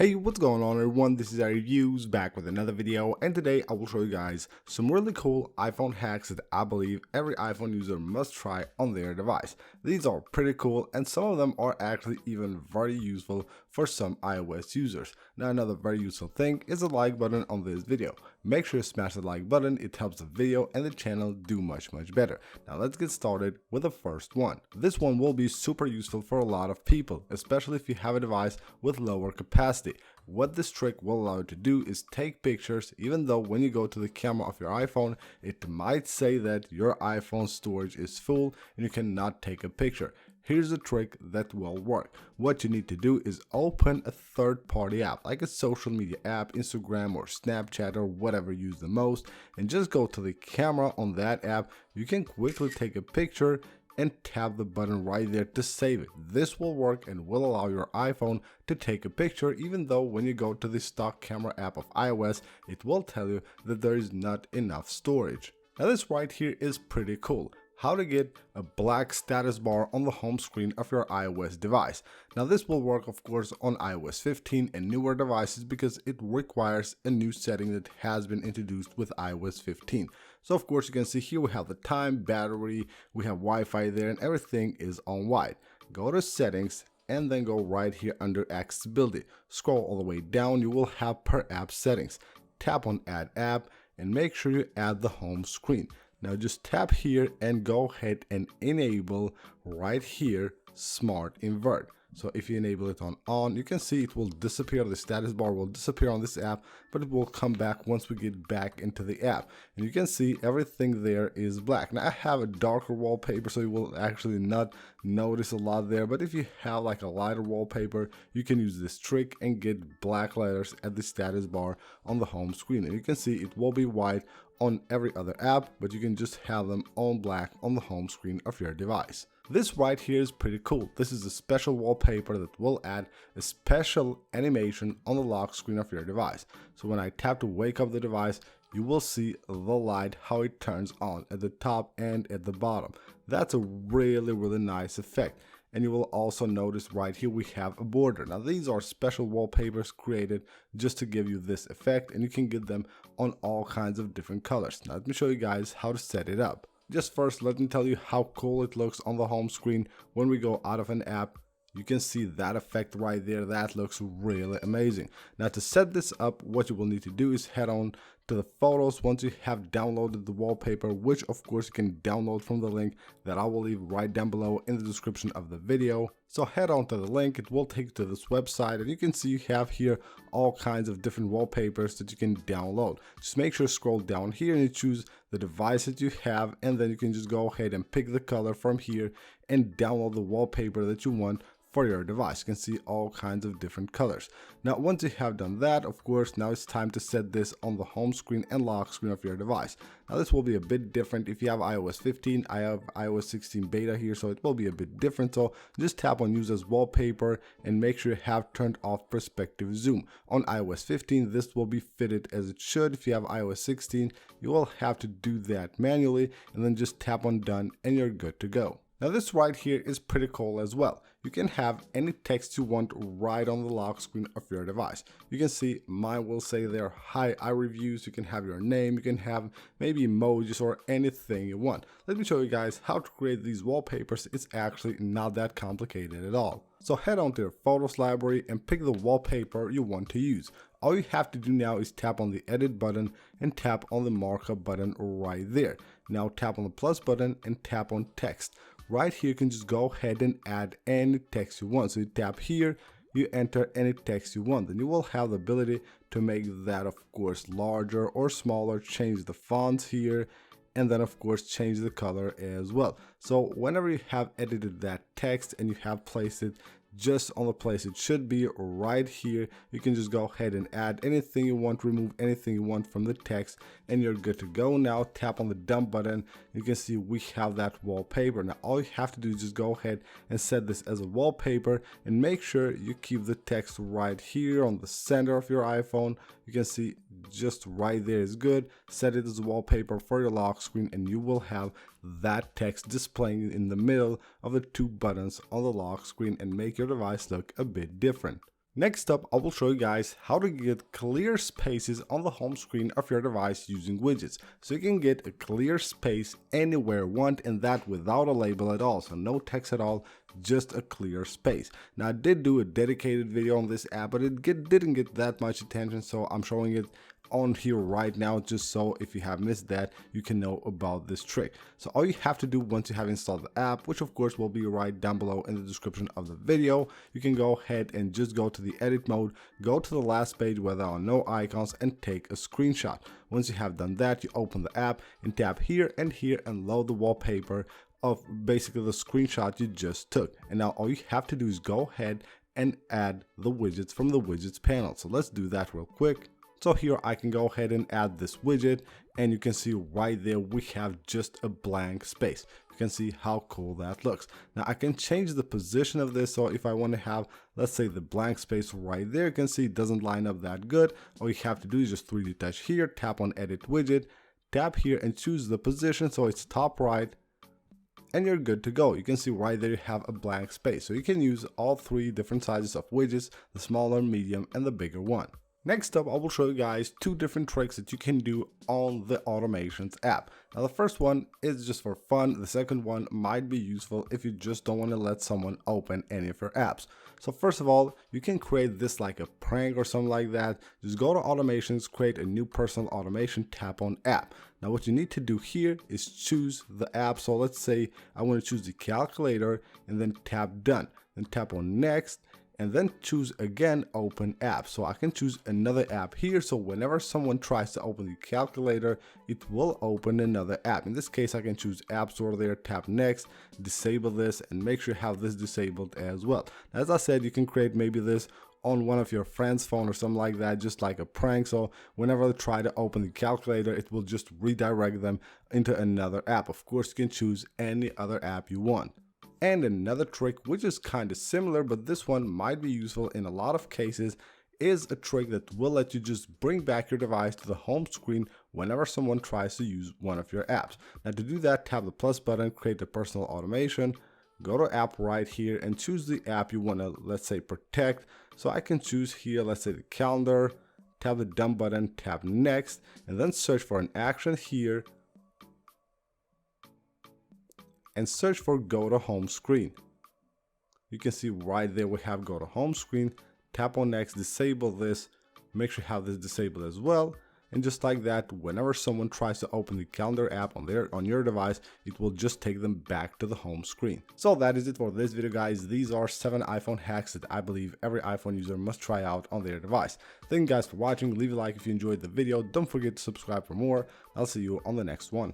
Hey, what's going on everyone, this is iReviews back with another video, and today I will show you guys some really cool iPhone hacks that I believe every iPhone user must try on their device. These are pretty cool and some of them are actually even very useful for some iOS users. Now another very useful thing is the like button on this video. Make sure to smash the like button, it helps the video and the channel do much better. Now let's get started with the first one. This one will be super useful for a lot of people, especially if you have a device with lower capacity. What this trick will allow you to do is take pictures, even though when you go to the camera of your iPhone, it might say that your iPhone storage is full and you cannot take a picture. Here's a trick that will work. What you need to do is open a third-party app, like a social media app, Instagram or Snapchat or whatever you use the most, and just go to the camera on that app. You can quickly take a picture and tap the button right there to save it. This will work and will allow your iPhone to take a picture, even though when you go to the stock camera app of iOS, it will tell you that there is not enough storage. Now this right here is pretty cool. How to get a black status bar on the home screen of your iOS device. Now this will work of course on iOS 15 and newer devices because it requires a new setting that has been introduced with iOS 15. So of course you can see here we have the time, battery, we have Wi-Fi there, and everything is on white. Go to settings and then go right here under accessibility. Scroll all the way down, you will have per app settings. Tap on add app and make sure you add the home screen. Now just tap here and go ahead and enable right here smart invert. So if you enable it on, you can see it will disappear. The status bar will disappear on this app, but it will come back once we get back into the app. And you can see everything there is black. Now I have a darker wallpaper, so you will actually not notice a lot there. But if you have like a lighter wallpaper, you can use this trick and get black letters at the status bar on the home screen. And you can see it will be white on every other app, but you can just have them on black on the home screen of your device. This right here is pretty cool. This is a special wallpaper that will add a special animation on the lock screen of your device. So when I tap to wake up the device, you will see the light, how it turns on at the top and at the bottom. That's a really nice effect. And you will also notice right here we have a border. Now these are special wallpapers created just to give you this effect, and you can get them on all kinds of different colors. Now let me show you guys how to set it up. Just first, let me tell you how cool it looks on the home screen when we go out of an app. You can see that effect right there. That looks really amazing. Now to set this up, what you will need to do is head on to the photos once you have downloaded the wallpaper, which of course you can download from the link that I will leave right down below in the description of the video. So head on to the link, it will take you to this website, and you can see you have here all kinds of different wallpapers that you can download. Just make sure to scroll down here and you choose the device that you have, and then you can just go ahead and pick the color from here and download the wallpaper that you want for your device. You can see all kinds of different colors. Now once you have done that, of course, now it's time to set this on the home screen and lock screen of your device. Now this will be a bit different if you have iOS 15. I have iOS 16 beta here, so it will be a bit different. So just tap on use as wallpaper and make sure you have turned off perspective zoom. On iOS 15 this will be fitted as it should. If you have iOS 16, you will have to do that manually, and then just tap on done and you're good to go. Now this right here is pretty cool as well. You can have any text you want right on the lock screen of your device. You can see mine will say there, hi iReviews. You can have your name, you can have maybe emojis or anything you want. Let me show you guys how to create these wallpapers. It's actually not that complicated at all. So head on to your photos library and pick the wallpaper you want to use. All you have to do now is tap on the edit button and tap on the markup button right there. Now tap on the plus button and tap on text. Right here you can just go ahead and add any text you want. So you tap here, you enter any text you want, then you will have the ability to make that of course larger or smaller, change the fonts here, and then of course change the color as well. So whenever you have edited that text and you have placed it just on the place it should be right here, you can just go ahead and add anything you want, remove anything you want from the text, and you're good to go. Now tap on the dump button, you can see we have that wallpaper. Now all you have to do is just go ahead and set this as a wallpaper, and make sure you keep the text right here on the center of your iPhone. You can see just right there is good. Set it as a wallpaper for your lock screen, and you will have that text displaying in the middle of the two buttons on the lock screen and make your device look a bit different. Next up, I will show you guys how to get clear spaces on the home screen of your device using widgets. So you can get a clear space anywhere you want, and that without a label at all. So no text at all, just a clear space. Now I did do a dedicated video on this app, but it didn't get that much attention, so I'm showing it on here right now, just so if you have missed that, you can know about this trick. So all you have to do once you have installed the app, which of course will be right down below in the description of the video, you can go ahead and just go to the edit mode, go to the last page where there are no icons, and take a screenshot. Once you have done that, you open the app and tap here and load the wallpaper of basically the screenshot you just took. And now all you have to do is go ahead and add the widgets from the widgets panel. So let's do that real quick. So here I can go ahead and add this widget, and you can see right there we have just a blank space. You can see how cool that looks. Now I can change the position of this, so if I want to have, let's say, the blank space right there, you can see it doesn't line up that good. All you have to do is just 3D touch here, tap on edit widget, tap here and choose the position so it's top right, and you're good to go. You can see right there you have a blank space. So you can use all three different sizes of widgets, the smaller, medium, and the bigger one. Next up, I will show you guys two different tricks that you can do on the Automations app. Now the first one is just for fun. The second one might be useful if you just don't want to let someone open any of your apps. So first of all, you can create this like a prank or something like that. Just go to Automations, create a new personal automation, tap on app. Now what you need to do here is choose the app. So let's say I want to choose the calculator and then tap done. Then tap on next. And then choose again open app. So I can choose another app here, so whenever someone tries to open the calculator, it will open another app. In this case, I can choose App Store there, tap next, disable this, and make sure you have this disabled as well. As I said, you can create maybe this on one of your friend's phone or something like that, just like a prank. So whenever they try to open the calculator, it will just redirect them into another app. Of course, you can choose any other app you want. And another trick, which is kind of similar, but this one might be useful in a lot of cases, is a trick that will let you just bring back your device to the home screen whenever someone tries to use one of your apps. Now to do that, tap the plus button, create a personal automation, go to app right here and choose the app you want to, let's say, protect. So I can choose here, let's say, the calendar, tap the done button, tap next, and then search for an action here, and search for go to home screen. You can see right there we have go to home screen. Tap on next, disable this, make sure you have this disabled as well, and just like that, whenever someone tries to open the calendar app on your device, it will just take them back to the home screen. So that is it for this video, guys. These are 7 iPhone hacks that I believe every iPhone user must try out on their device. Thank you guys for watching. Leave a like if you enjoyed the video. Don't forget to subscribe for more. I'll see you on the next one.